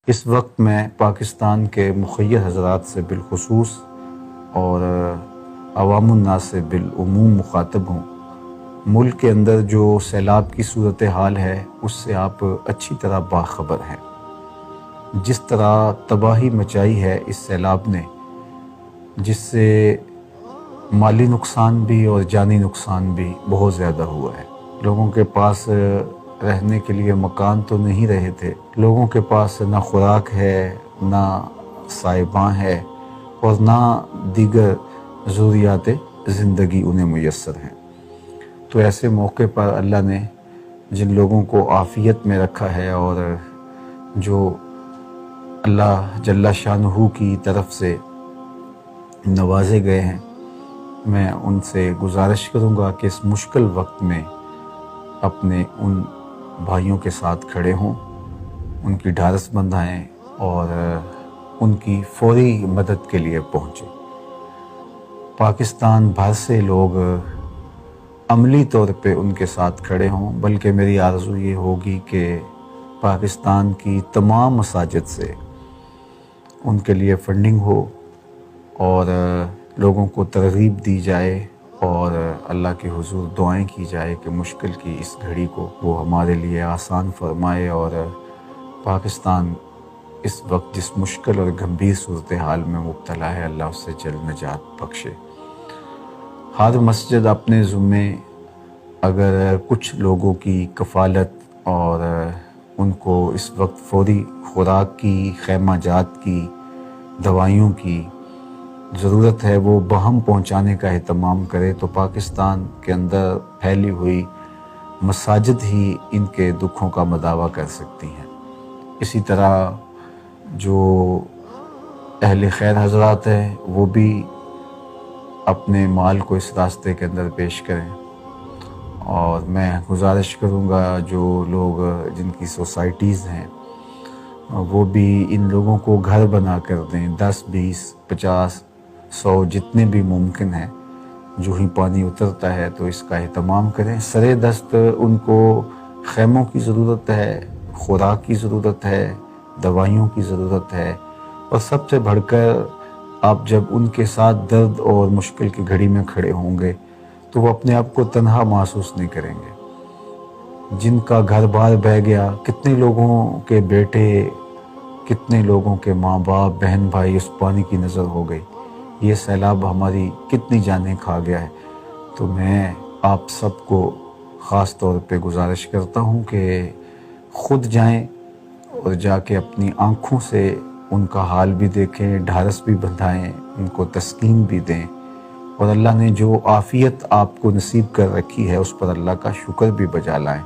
اس وقت میں پاکستان کے مخیر حضرات سے بالخصوص اور عوام الناس سے بالعموم مخاطب ہوں۔ ملک کے اندر جو سیلاب کی صورتحال ہے اس سے آپ اچھی طرح باخبر ہیں۔ جس طرح تباہی مچائی ہے اس سیلاب نے، جس سے مالی نقصان بھی اور جانی نقصان بھی بہت زیادہ ہوا ہے۔ لوگوں کے پاس رہنے کے لیے مکان تو نہیں رہے تھے، لوگوں کے پاس نہ خوراک ہے، نہ سائباں ہے اور نہ دیگر ضروریات زندگی انہیں میسر ہیں۔ تو ایسے موقع پر اللہ نے جن لوگوں کو عافیت میں رکھا ہے اور جو اللہ جل شانہ کی طرف سے نوازے گئے ہیں، میں ان سے گزارش کروں گا کہ اس مشکل وقت میں اپنے ان بھائیوں کے ساتھ کھڑے ہوں، ان کی ڈھارس بندھائیں اور ان کی فوری مدد کے لیے پہنچیں۔ پاکستان بھر سے لوگ عملی طور پہ ان کے ساتھ کھڑے ہوں، بلکہ میری آرزو یہ ہوگی کہ پاکستان کی تمام مساجد سے ان کے لیے فنڈنگ ہو اور لوگوں کو ترغیب دی جائے اور اللہ کے حضور دعائیں کی جائے کہ مشکل کی اس گھڑی کو وہ ہمارے لیے آسان فرمائے اور پاکستان اس وقت جس مشکل اور گمبھیر صورتحال میں مبتلا ہے اللہ اس سے جلد نجات بخشے۔ ہر مسجد اپنے ذمے اگر کچھ لوگوں کی کفالت اور ان کو اس وقت فوری خوراک کی، خیمہ جات کی، دوائیوں کی ضرورت ہے، وہ بہم پہنچانے کا اہتمام کرے تو پاکستان کے اندر پھیلی ہوئی مساجد ہی ان کے دکھوں کا مداوع کر سکتی ہیں۔ اسی طرح جو اہل خیر حضرات ہیں وہ بھی اپنے مال کو اس راستے کے اندر پیش کریں، اور میں گزارش کروں گا جو لوگ جن کی سوسائٹیز ہیں وہ بھی ان لوگوں کو گھر بنا کر دیں، 10، 20، 50، 100 جتنے بھی ممکن ہیں۔ جو ہی پانی اترتا ہے تو اس کا اہتمام کریں۔ سرے دست ان کو خیموں کی ضرورت ہے، خوراک کی ضرورت ہے، دوائیوں کی ضرورت ہے، اور سب سے بڑھ کر آپ جب ان کے ساتھ درد اور مشکل کی گھڑی میں کھڑے ہوں گے تو وہ اپنے آپ کو تنہا محسوس نہیں کریں گے۔ جن کا گھر بار بہہ گیا، کتنے لوگوں کے بیٹے، کتنے لوگوں کے ماں باپ، بہن بھائی اس پانی کی نظر ہو گئی۔ یہ سیلاب ہماری کتنی جانیں کھا گیا ہے۔ تو میں آپ سب کو خاص طور پہ گزارش کرتا ہوں کہ خود جائیں اور جا کے اپنی آنکھوں سے ان کا حال بھی دیکھیں، ڈھارس بھی بندھائیں، ان کو تسکین بھی دیں، اور اللہ نے جو عافیت آپ کو نصیب کر رکھی ہے اس پر اللہ کا شکر بھی بجا لائیں۔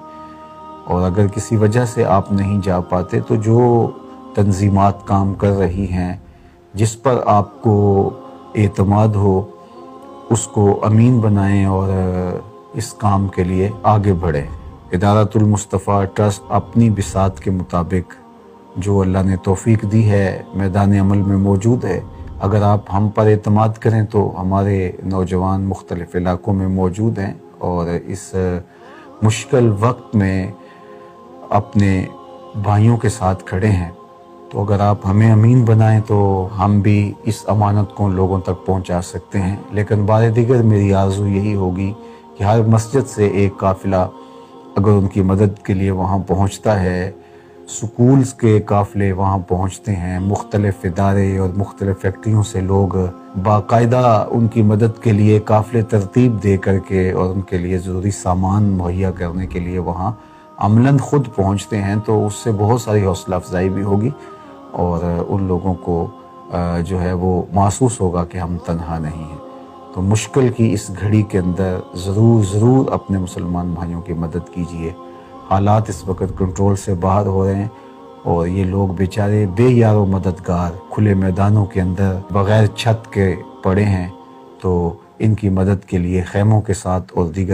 اور اگر کسی وجہ سے آپ نہیں جا پاتے تو جو تنظیمات کام کر رہی ہیں، جس پر آپ کو اعتماد ہو، اس کو امین بنائیں اور اس کام کے لیے آگے بڑھیں۔ ادارۃ المصطفیٰ ٹرسٹ اپنی بساط کے مطابق جو اللہ نے توفیق دی ہے میدان عمل میں موجود ہے۔ اگر آپ ہم پر اعتماد کریں تو ہمارے نوجوان مختلف علاقوں میں موجود ہیں اور اس مشکل وقت میں اپنے بھائیوں کے ساتھ کھڑے ہیں۔ تو اگر آپ ہمیں امین بنائیں تو ہم بھی اس امانت کو لوگوں تک پہنچا سکتے ہیں۔ لیکن بار دیگر میری آرزو یہی ہوگی کہ ہر مسجد سے ایک قافلہ اگر ان کی مدد کے لیے وہاں پہنچتا ہے، سکولز کے قافلے وہاں پہنچتے ہیں، مختلف ادارے اور مختلف فیکٹریوں سے لوگ باقاعدہ ان کی مدد کے لیے قافلے ترتیب دے کر کے اور ان کے لیے ضروری سامان مہیا کرنے کے لیے وہاں عملاً خود پہنچتے ہیں، تو اس سے بہت ساری حوصلہ افزائی بھی ہوگی اور ان لوگوں کو جو ہے وہ محسوس ہوگا کہ ہم تنہا نہیں ہیں۔ تو مشکل کی اس گھڑی کے اندر ضرور اپنے مسلمان بھائیوں کی مدد کیجیے۔ حالات اس وقت کنٹرول سے باہر ہو رہے ہیں اور یہ لوگ بیچارے بے یار و مددگار کھلے میدانوں کے اندر بغیر چھت کے پڑے ہیں، تو ان کی مدد کے لیے خیموں کے ساتھ اور دیگر